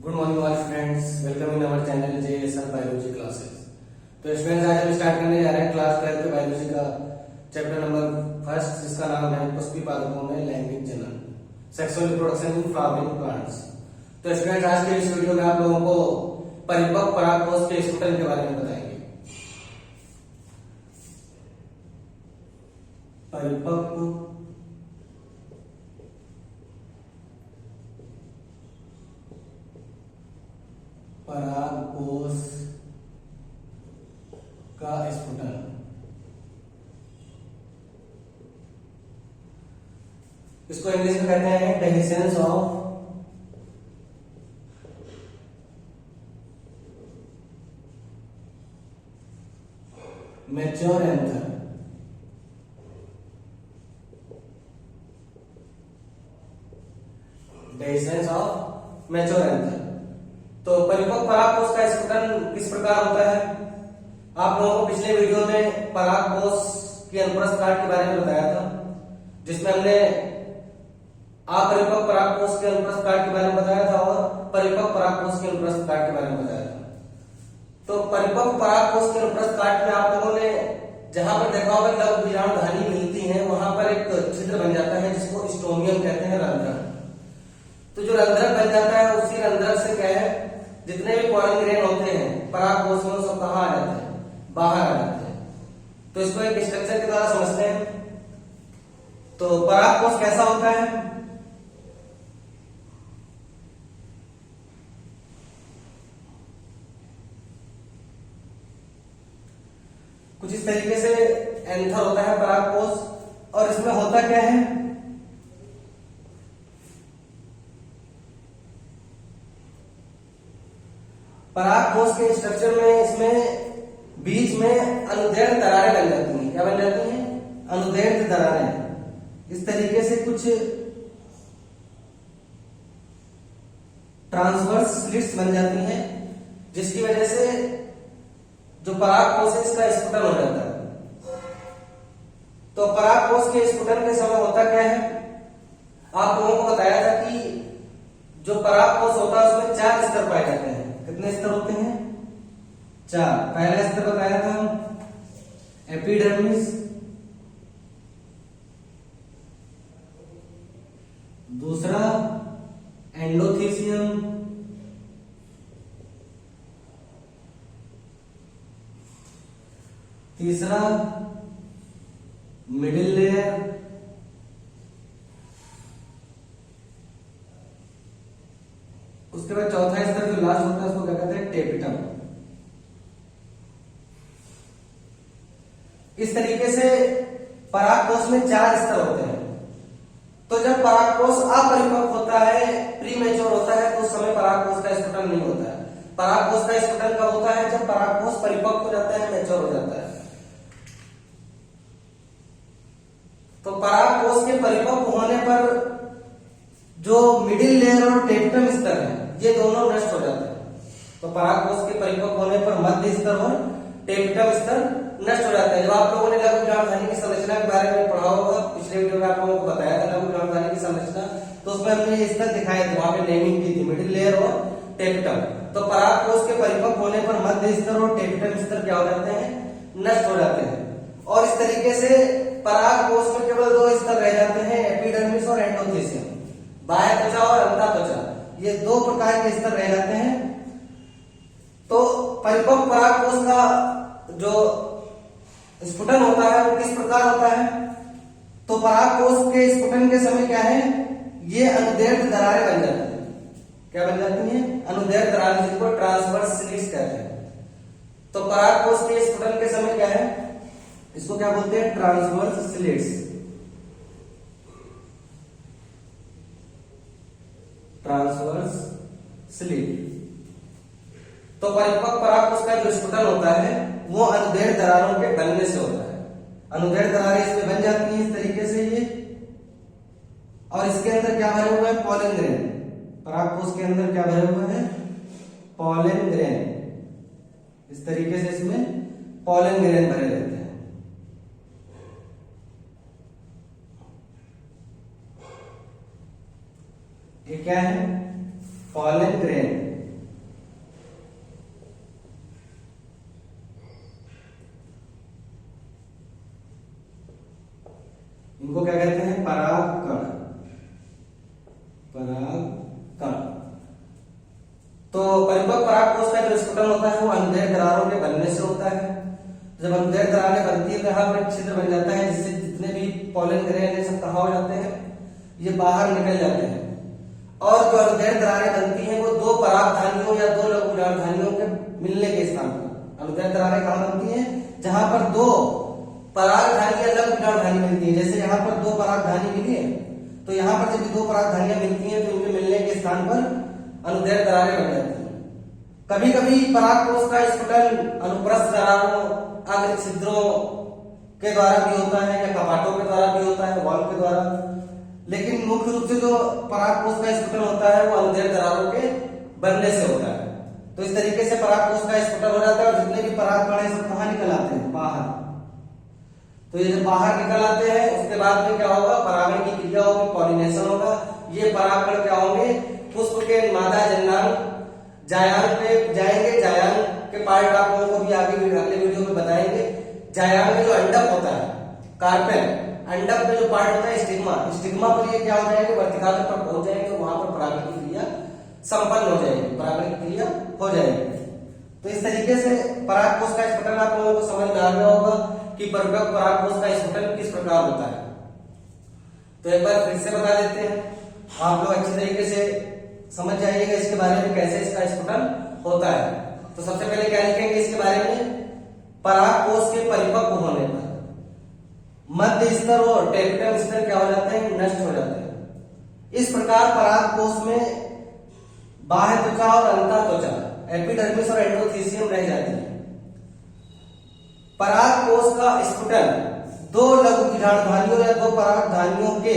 Good morning all students, welcome in our channel JSR biology classes. तो students, आज हम start करने जा रहे हैं क्लास 12 के बायोलॉजी का चैप्टर नंबर फर्स्ट, जिसका नाम है पुष्पी पादपों में लैंगिक जनन, sexual reproduction in flowering plants. तो स्टूडेंट्स, आज के इस वीडियो में आप लोगों को परिपक्व परागकोश के स्फुटन के बारे में बताएंगे। परिपक्व परागकोश का स्फुटन। इसको इंग्लिश में कहते हैं dehiscence of mature anther. Dehiscence of mature anther. तो परिपक्व परागकोश का स्फुटन किस प्रकार होता है? आप लोगों को पिछले वीडियो में परागकोश की अनुप्रस्थ काट के बारे में बताया था, जिसमें हमने अपरिपक्व परागकोश के अनुप्रस्थ काट के बारे में बताया था और परिपक्व परागकोश के अनुप्रस्थ काट के बारे में बताया था। तो परिपक्व परागकोश के अनुप्रस्थ काट में आप लोगों ने जहां पर देखा होगा लघु बीजाणुधानी मिलती है, वहां पर एक छिद्र बन जाता है जिसको स्टोमियम कहते हैं, रंध्रक। तो जो रंध्रक बन जाता है, उसी रंध्रक से क्या है, जितने भी पॉलन ग्रेन होते हैं परागकोश में, सब कहां आ जाते हैं? बाहर आ जाते हैं। तो इसको एक स्ट्रक्चर के द्वारा समझते हैं। तो परागकोश कैसा होता है? कुछ इस तरीके से एंथर होता है परागकोश, और इसमें होता क्या है? परागकोश के स्ट्रक्चर में इसमें बीच में अनुदैर्घ्य दरारें बन जाती हैं। क्या बन जाती हैं? अनुदैर्घ्य दरारें। इस तरीके से कुछ ट्रांसवर्स स्लिट्स बन जाती हैं, जिसकी वजह से जो परागकोश है इसका स्फुटन हो जाता है। तो परागकोश के स्फुटन के समय होता क्या है? आप लोगों को बताया था कि जो परागकोश होता है उसमें 4 स्तर पाए जाते हैं। कितने स्तर होते हैं? 4। पहला स्तर बताया था एपिडर्मिस, दूसरा एंडोथीसियम, तीसरा मिडिल लेयर, उसके बाद चौथा स्तर जो लास्ट होता है उसको क्या कहते हैं? टेपिटम। इस तरीके से परागकोश में 4 स्तर होते हैं। तो जब परागकोश अपरिपक्व होता है, प्रीमेच्योर होता है, तो उस समय परागकोश का स्फुटन नहीं होता है। परागकोश का स्फुटन कब होता है? जब परागकोश परिपक्व हो जाता है, मैच्योर हो जाता है। तो परागकोश के परिपक्व होने पर जो मिडिल लेयर और टेपिटम स्तर है, ये दोनों नष्ट हो जाते हैं। तो परागकोश के परिपक्व होने पर मध्य स्तर और टेपिटम स्तर नष्ट हो जाते हैं। जब आप लोगों ने लघु बीजाणुधानी की संरचना के बारे में पढ़ा होगा, पिछले वीडियो में आप लोगों को बताया था लघु बीजाणुधानी की संरचना, तो उसमें हमने ये स्तर दिखाए थे, वहां पे नेमिंग की थी, मिडिल लेयर और टेपिटम। तो परागकोश के परिपक्व होने पर मध्य स्तर और टेपिटम स्तर क्या हो जाते हैं? नष्ट हो जाते हैं। और इस तरीके से परागकोश में केवल 2 स्तर रह जाते हैं, एपिडर्मिस और एंडोथीसियम। बाह्य त्वचा और अंतः त्वचा, ये 2 प्रकार के स्तर रह जाते हैं। तो परिपक्व परागकोश का जो स्फुटन होता है वो किस प्रकार होता है? तो परागकोश के स्फुटन के समय क्या है? ये अनुदैर्घ्य दरारें बन जाती हैं। क्या बन जाती हैं? अनुदैर्घ्य दरारें, जिनको ट्रांसवर्स स्लिट्स कहते हैं। तो परागकोश के स्फुटन के समय क्या है? इसको क्या बोलते हैं? Transverse slits. Transverse slit. तो परिपक्व परागकोश का जो स्फुटन होता है वो अनुदैर्घ्य दरारों के बनने से होता है। अनुदैर्घ्य दरारें इसमें बन जाती हैं इस तरीके से ये, और इसके अंदर क्या भरे हुए हैं? Pollen grain. परागकोश के अंदर क्या भरे हुए हैं? Pollen grain. इस तरीके से इसमें पॉलन ग्रेन भरे रहते हैं। ये क्या है? Pollen grain. होता है वो अनुदैर्घ्य दरारों के बनने से होता है। जब अनुदैर्घ्य दरारें बनती है तो यहाँ पर छिद्र बन जाता है, जिससे जितने भी पॉलन ग्रेन है सब कहाँ हो जाते हैं, ये बाहर निकल जाते हैं। और जो अनुदैर्घ्य दरारें बनती हैं वो दो परागधानियों या दो लघु परागधानियों के मिलने के स्थान पर। अनुदैर्घ्य दरारें कहाँ बनती हैं, जहां पर दो परागधानी या लघु परागधानी मिलती है। जैसे यहाँ पर दो परागधानी मिली है, तो यहाँ पर जब दो परागधानियां मिलती हैं तो उनके मिलने के स्थान पर अनुदैर्घ्य दरारें बन जाती हैं। कभी कभी परागकोश का स्फुटन अनुप्रस्थ दरारों, अग्र छिद्रों के द्वारा भी होता है या कपाटों के द्वारा भी होता है, वॉल्व के द्वारा। लेकिन मुख्य रूप से जो परागकोश का स्फुटन होता है वो अनुदैर्घ्य दरारों के बनने से होता है। तो इस तरीके से परागकोश का स्फुटन हो जाता है और जितने भी परागकण हैं सब कहाँ निकल आते हैं, बाहर। तो ये जब बाहर निकल आते हैं उसके बाद में क्या होगा, परागण की क्रिया होगी, पॉलिनेशन होगा। ये परागकण क्या होंगे, पुष्प के मादा जननांग जायांग पे जाएंगे। जायांग के पार्ट आप लोगों को भी आगे अगले वीडियो में बताएंगे। जायांग में जो अंडक होता है, कार्पेल, अंडक में जो पार्ट होता है स्टिग्मा, स्टिग्मा पर ये क्या हो जाएंगे, वर्तिका पर पहुंच जाएंगे, वहां पर परागण की क्रिया संपन्न हो जाएगी, परागण की क्रिया हो जाएगी। तो इस तरीके से परागकोश का स्फुटन आप लोगों को समझ में आ गया होगा कि परिपक्व परागकोश का स्फुटन किस प्रकार होता है। तो एक बार फिर से बता देते हैं, आप लोग अच्छी तरीके से समझ जाइएगा इसके बारे में, कैसे इसका स्फुटन होता है। तो सबसे पहले क्या लिखेंगे इसके बारे में, परागकोश के परिपक्व होने पर मध्य स्तर और टेक्टम स्तर क्या हो जाते हैं, नष्ट हो जाते हैं। इस प्रकार परागकोश में बाह्य त्वचा और अंतः त्वचा, एपिडर्मिस और एंडोथीसियम रह जाती है। परागकोश का स्फुटन दो लघु कीटाणुधानियों या दो परागधानियों के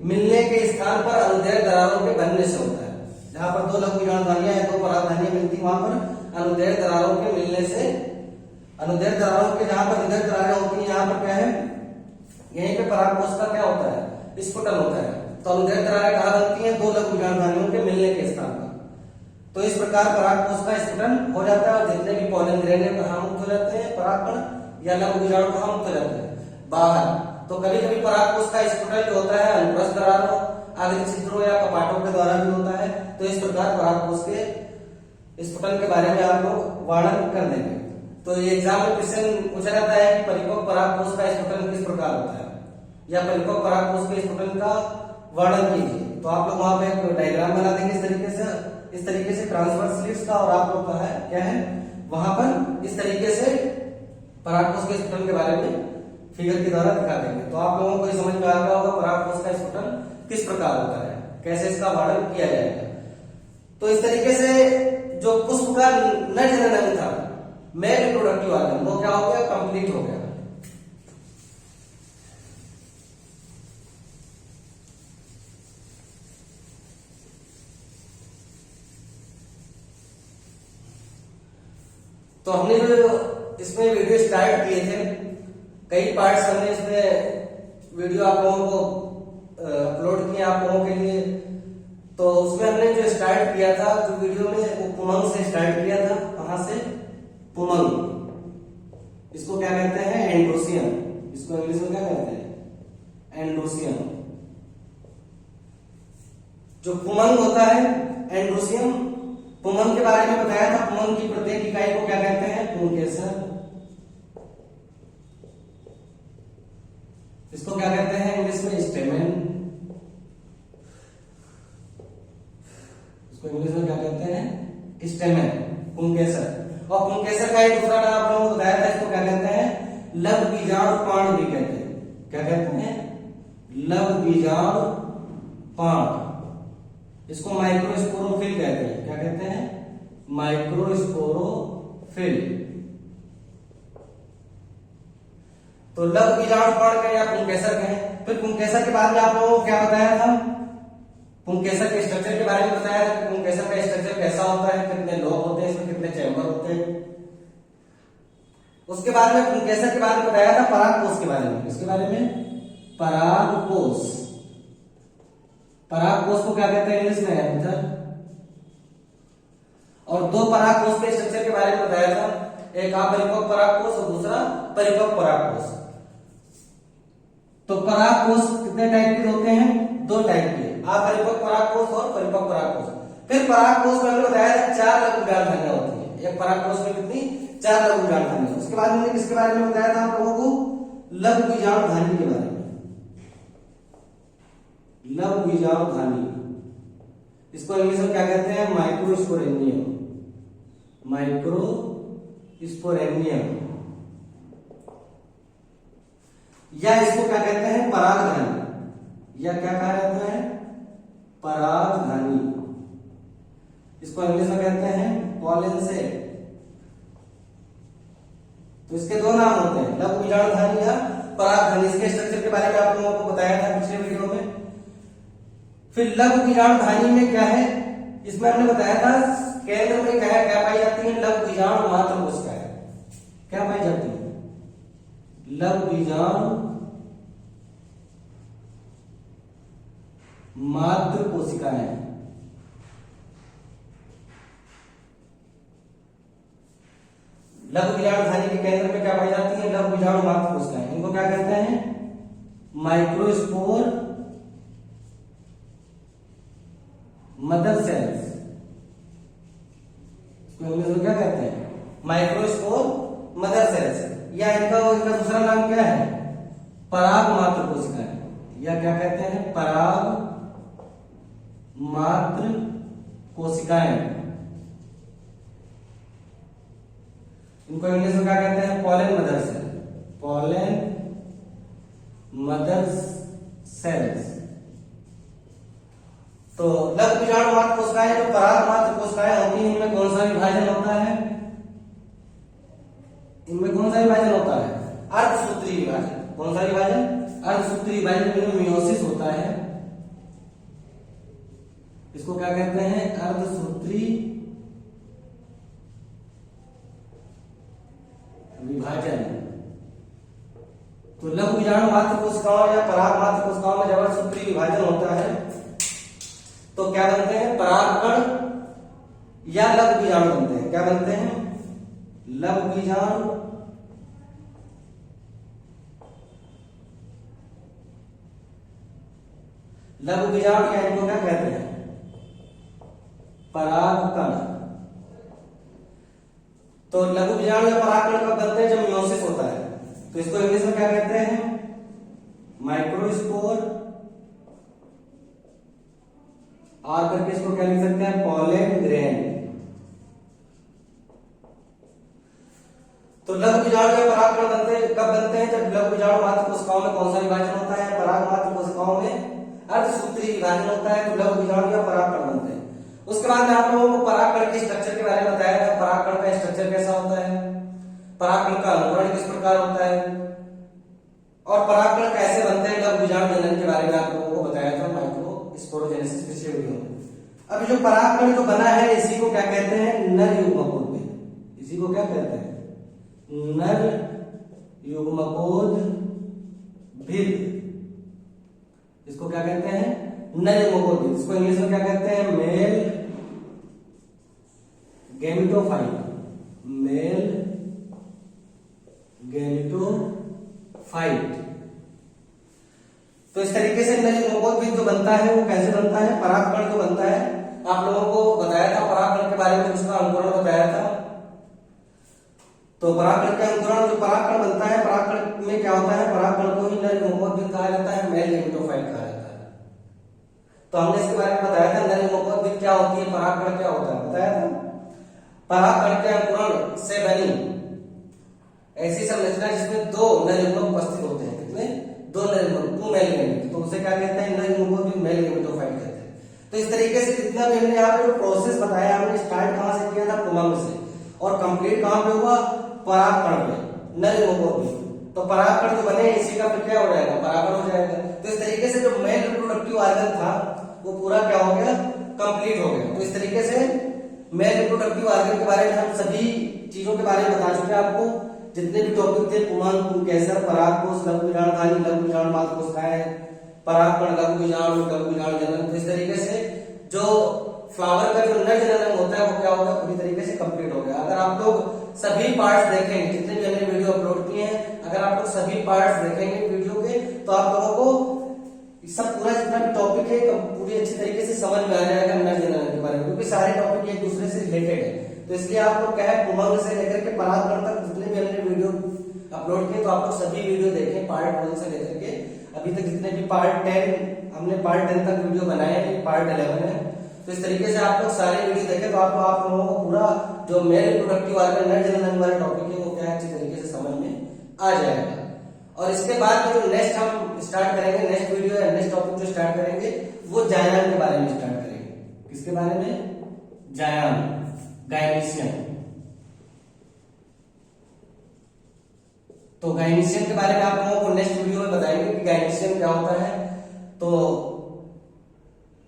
मिलने के स्थान पर अनुदैर्घ्य दरारों के बनने से होता है। जहां पर दो लघु कीटाणुधानियां या दो परागधानियां मिलती, वहां पर अनुदैर्घ्य दरारों के मिलने से, अनुदैर्घ्य दरारों के जहां पर अनुदैर्घ्य दरारें होती है, यहाँ पर क्या है, यहीं पे परागकोश का क्या होता है, स्फुटन होता है। तो अनुदैर्घ्य दरारें कहाँ बनती हैं, दो लघु कीटाणुधानियों के मिलने के स्थान पर। तो इस प्रकार परागकोश का स्फुटन हो जाता है और जितने भी पॉलन ग्रेन है कहाँ मुक्त हो जाते हैं, परागकण या लघु कीटाणु कहाँ मुक्त हो जाते हैं, बाहर। तो कभी कभी परागकोश का स्फुटन जो होता है अनुप्रस्थ दरारों, अग्र छिद्रों या कपाटों के द्वारा भी होता है। तो इस प्रकार परागकोश के स्फुटन के बारे में आप लोग वर्णन कर देंगे। तो ये एग्जाम में क्वेश्चन पूछा जाता है कि परिपक्व परागकोश का स्फुटन किस प्रकार होता है, या परिपक्व परागकोश के स्फुटन का वर्णन कीजिए। तो आप लोग वहां पे एक डायग्राम बना देंगे इस तरीके से ट्रांसवर्स स्लिट्स का, और आप लोग का है क्या है, वहां पर इस तरीके से परागकोश के स्फुटन के बारे में फिगर के द्वारा दिखा देंगे। तो आप लोगों को ये समझ में आ गया होगा परागकोश का स्फुटन किस प्रकार होता है, कैसे इसका वर्णन किया जाएगा। तो इस तरीके से जो पुष्प का नर जनन था, मेल रिप्रोडक्टिव ऑर्गन, वो क्या हो गया, कंप्लीट हो गया। तो हमने जो इसमें वीडियो स्टार्ट किए थे, कई पार्ट्स हमने इसमें वीडियो आप लोगों को अपलोड किए आप लोगों के लिए। तो उसमें हमने जो स्टार्ट किया था जो वीडियो में, वो पुमंग से स्टार्ट किया था। कहां से, पुमंग, इसको क्या कहते हैं, एंड्रोसियम। इसको इंग्लिश में क्या कहते हैं, एंड्रोसियम। जो पुमंग होता है एंड्रोसियम, पुमंग के बारे में बताया था। पुमंग की प्रत्येक इकाई को क्या कहते हैं, पुंकेसर। इसको क्या कहते हैं इंग्लिश में, स्टेमेन। इसको इंग्लिश में क्या कहते हैं, स्टेमेन, पुंकेसर। और पुंकेसर का एक दूसरा नाम आप लोगों को बताया था, इसको क्या कहते हैं, लघु बीजाणुपाण भी कहते हैं। क्या कहते हैं, लघु बीजाणुपाण। इसको माइक्रोस्पोरोफिल कहते हैं। क्या कहते हैं, माइक्रोस्पोरोफिल। तो लघु बीजाणुपाण कहें या पुंकेसर कहें। फिर पुंकेसर के बाद में आप लोगों को क्या बताया था, पुंकेसर के स्ट्रक्चर के बारे में बताया था। पुंकेसर का स्ट्रक्चर कैसा होता है, कितने लोब होते हैं, इसमें कितने चैम्बर होते हैं। उसके बाद में पुंकेसर के बारे में बताया था परागकोश के बारे में। इसके बारे में, परागकोश। परागकोश को क्या कहते हैं इंग्लिश में, एंथर। और दो परागकोश के स्ट्रक्चर के बारे में बताया था, एक अपरिपक्व परागकोश और दूसरा परिपक्व परागकोश। तो परागकोश कितने टाइप के होते हैं, दो टाइप के, अपरिपक्व परागकोश और परिपक्व परागकोश। फिर परागकोश में हमने बताया था चार लघु परागधानियां होती है। एक परागकोश में कितनी 4 लघु बीजाणु धानी। उसके बाद हमने किसके बारे में बताया था आप लोगों को, लघु बीजाणु धानी के बारे में। लघु बीजाणु धानी, इसको इंग्लिश में क्या कहते हैं, माइक्रोस्पोरेनियम। माइक्रोस्पोरेनियम, या इसको क्या कहते हैं, परागधानी, या क्या कहा जाता है, परागधानी। इसको इंग्लिश में कहते हैं पॉलन सेल। तो इसके दो नाम होते हैं, लघु बीजाणु धानी या परागधानी। इसके स्ट्रक्चर के बारे में आप लोगों को बताया था पिछले वीडियो में। फिर लघु बीजाणु धानी में क्या है, इसमें हमने बताया था केंद्र में क्या पाई जाती है, लघु बीजाणु मात्र कोशिकाएं। क्या पाई जाती है, लघु बीजाणु मात्र कोशिकाएं। लघु बीजाणु धानी के केंद्र में क्या पाई जाती है, लघु बीजाणु मात्र कोशिकाएं। इनको क्या कहते हैं, माइक्रोस्पोर मदर सेल्स। इंग्लिश में क्या कहते हैं, माइक्रोस्पोर मदर सेल्स, या इनका दूसरा नाम क्या है, पराग मात्र कोशिकाएं, या क्या कहते हैं, पराग मात्र कोशिकाएं। इनको इंग्लिश में क्या कहते हैं, pollen mother cell. Pollen mother cells. तो लघु बीजाणु मात्र कोशिकाएं जो पराग मात्र कोशिकाएं होती हैं, इनमें कौन सा विभाजन होता है, इनमें कौन सा विभाजन होता है, अर्धसूत्री विभाजन। कौन सा विभाजन, अर्धसूत्री विभाजन, इनमें मियोसिस होता है। इसको क्या कहते हैं, अर्धसूत्री विभाजन। तो लघु बीजाणु मात्र कोशिकाओं या पराग मात्र कोशिकाओं में जब अर्धसूत्री विभाजन होता है तो क्या बनते हैं, परागकण या लघु बीजाणु बनते हैं। क्या बनते हैं, लघु बीजाणु लघु बीजाणु, या इनको क्या कहते हैं, परागकण। तो लघु बीजाणु या परागकण कब बनते हैं, जब मियोसिस होता है। तो इसको इंग्लिश में क्या कहते हैं, माइक्रोस्पोर, और करके इसको क्या लिख सकते हैं, पॉलन ग्रेन। तो लघु बीजाणु या परागकण कब बनते हैं, जब लघु बीजाणु मात्र कोशिकाओं में कौन सा विभाजन होता है, पराग मात्र कोशिकाओं में अर्धसूत्री विभाजन होता है, तो लघु बीजाणु या परागकण बनते हैं। उसके बाद में आप लोगों को परागकण के स्ट्रक्चर के बारे में बताया था। परागकण का स्ट्रक्चर कैसा होता है, परागकण का अंकुरण किस प्रकार होता है, और परागकण कैसे बनते हैं, लघु बीजाणु जनन के बारे में आप लोगों को बताया था, माइक्रोस्पोरोजेनेसिस पिछले वीडियो में। अब जो परागकण जो बना है, इसी को क्या कहते हैं, नर युग्मकोद्भिद। इसी को क्या कहते हैं, नर युग्मकोद्भिद। इसको क्या कहते हैं, नर युग्मकोद्भिद। इसको इंग्लिश में क्या कहते हैं, मेल गैमेटोफाइट। Male gametophyte. तो इस तरीके से नर युग्मकोद्भिद जो बनता है वो कैसे बनता है, परागकण जो बनता है, आप लोगों को बताया था परागकण के बारे में, उसका अंकुरण बताया था। तो परागकण के अंकुरण, जो परागकण बनता है, परागकण में क्या होता है, परागकण को ही नर युग्मकोद्भिद कहा जाता है, मेल गैमेटोफाइट कहा जाता है। तो हमने इसके बारे में बताया था, नर युग्मकोद्भिद क्या होती है, परागकण क्या होता है, बताया था। परागकण के अंकुरण से बनी ऐसी संरचना जिसमें दो नर युग्मक उपस्थित होते हैं। कितने, दो नर युग्मक, 2 मेल गैमेट। तो उसे क्या कहते हैं, नर युग्मकोद्भिद, मेल गैमेटोफाइट कहते हैं। तो इस तरीके से जितना भी हमने यहाँ पे जो प्रोसेस बताया, हमने स्टार्ट कहां से किया था, पुमंग से, और कंप्लीट कहां पे हुआ, परागकण पे, नर युग्मकोद्भिद। तो परागकण जो बने इसी का फिर क्या हो जाएगा, परागकण हो जाएगा। तो इस तरीके से जो मेल रिप्रोडक्टिव ऑर्गन था वो पूरा क्या हो गया, कंप्लीट हो गया। तो इस तरीके से मेल रिप्रोडक्टिव ऑर्गन के बारे में हम सभी चीजों के बारे में बता चुके हैं आपको। जितने भी टॉपिक थे, पुमंग, कैंसर, परागकोश, लघु बीजाणु धानी, लघु बीजाणु मात्र कोशिकाएं, परागकण, लघु बीजाणु जनन। तो इस तरीके से जो फ्लावर का जो नर जनन होता है वो क्या होगा, पूरी तरीके से कंप्लीट हो गया। अगर आप लोग सभी पार्ट्स देखेंगे, जितने भी हमने वीडियो अपलोड किए हैं, अगर आप लोग सभी पार्ट्स देखेंगे वीडियो के, तो आप लोगों को सब पूरा जितना भी टॉपिक है पूरी अच्छी तरीके से समझ में आ जाएगा नर जनन के बारे में, क्योंकि सारे टॉपिक एक दूसरे से रिलेटेड है। तो इसलिए आप लोग क्या है, उमंग से लेकर के परागण तक जितने भी हमने वीडियो अपलोड किए, तो आप लोग सभी वीडियो देखें, पार्ट 1 से लेकर के अभी तक जितने भी पार्ट 10 हमने पार्ट 10 तक वीडियो बनाए हैं, पार्ट 11 है। तो इस तरीके से आप लोग सारे वीडियो देखें, तो आप लोगों को पूरा जो मेल रिप्रोडक्टिव ऑर्गन जनन वाला टॉपिक है वो क्या है अच्छी तरीके से समझ में आ जाएगा। और इसके बाद में जो नेक्स्ट हम स्टार्ट करेंगे, नेक्स्ट वीडियो या नेक्स्ट टॉपिक जो स्टार्ट करेंगे वो जायान के बारे में स्टार्ट करेंगे। किसके बारे में? जायान, गायनीशियन। तो गायनीशियन के बारे में आप लोगों को नेक्स्ट वीडियो में बताएंगे कि गायनीशियन क्या होता है। तो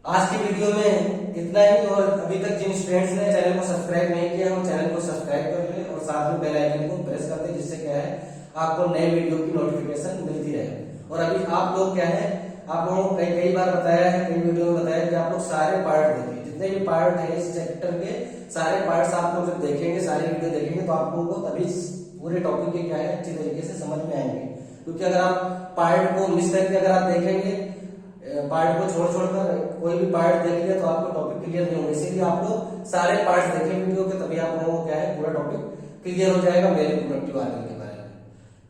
आज की वीडियो में इतना ही, और अभी तक जिन स्टूडेंट्स ने चैनल को सब्सक्राइब नहीं किया वो चैनल को सब्सक्राइब कर ले और साथ में बेल आइकन को प्रेस कर दे, जिससे क्या है आपको नए वीडियो की नोटिफिकेशन मिलती रहे। और अभी आप लोग क्या है, आप लोगों को कई बार बताया है, कई वीडियो में बताया कि आप लोग सारे पार्ट देखिए, जितने भी पार्ट है इस चैप्टर के सारे पार्ट्स आप लोग जब देखेंगे, सारे वीडियो देखेंगे, तो आप लोगों को तभी पूरे टॉपिक के क्या है अच्छी तरीके से समझ में आएंगे। क्योंकि अगर आप पार्ट को मिस करके अगर आप देखेंगे, पार्ट को छोड़कर कोई भी पार्ट देख लिया, तो आपको टॉपिक क्लियर नहीं होगा। इसीलिए आप लोग सारे पार्ट्स देखें वीडियो के, तभी आप लोगों को क्या है पूरा टॉपिक क्लियर हो जाएगा मेल रिप्रोडक्टिव ऑर्गन के बारे में।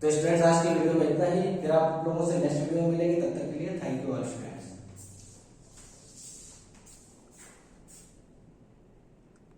तो स्टूडेंट्स आज की वीडियो में इतना ही, फिर आप लोगों से नेक्स्ट वीडियो में मिलेंगे, तब तक के लिए थैंक यू ऑल स्टूडेंट्स।